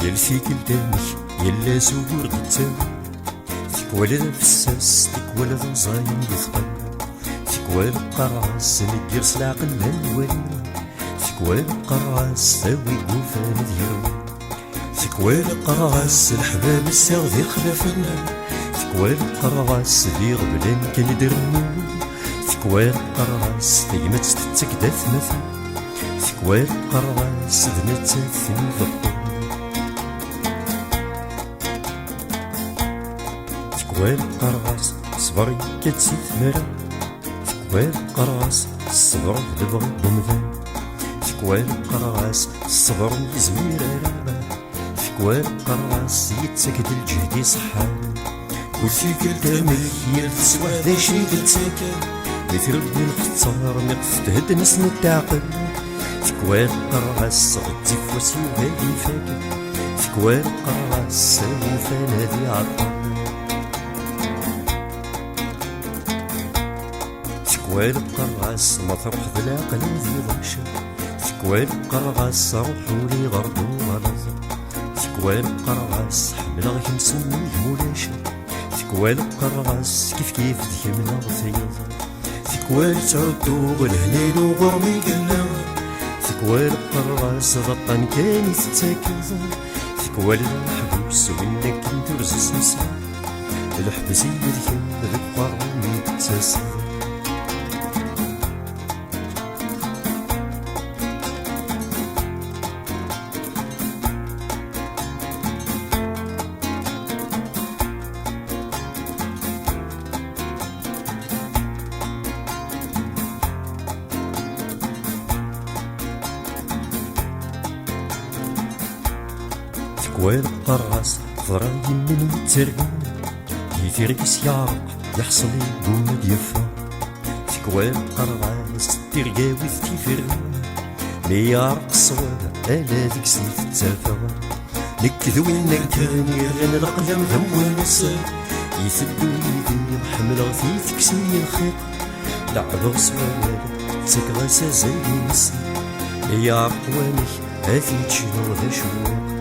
يلفي قدامك يلا زور قدامك تكوال الفساس تكوال الرزاين يثقل تكوال القراص نقرس العقل الوالي تكوال القراص تاوي قوفان ديالو تكوال القراص الحباب الساغ ذي خلافنا تكوال القراص ذي غبلان كان يدرنو تكوال القراص تيمت تتكداث مثل تكوال القراص ذنتات في الضبط تكوال القراص صبري كتسي ثمرة تكوال القراص الصبر دبغ بمذان تكوال القراص الصبر يزوير رابع تكوال القراص يتسكد الجهد يصحان كلشي كامل هي تسوى ذا شي تتسكر مثل ربي الخطار نقف تهد ناس نتعقل تكوال القراص غدي فواسي وهادي فاكر تكوال القراص وفان هادي عطل تكوال القراص مطرح ذا العقل ذي ضرشة تكوال القراص روحولي غرب وغلظ تكوال القراص حمل غيمس مولاش تكوال القراص كيف ديمنا غثيظ تكوال تعدو الهليل وغرمي قلنا تكوال القراص غطان كان يتاكل تكوال الحبوس وإنك ندرز سمسا الحبس يدكن ذك قرمي تتسا تكوال القراص ضراي من ترقون يفرقس يعرق يحصل يقوم ديفا تكوال القراص ترقاوي تيفرقون مي يعرق الصواب الا ديك سنيت التافا نكذو إنك كان يغنى القلم ذو النصر يثدو يدي حمل غثي تكسي الخيط لعبة صواب تكغاسا زي النصر يعرق وانك هاثي تشنو ذا شوق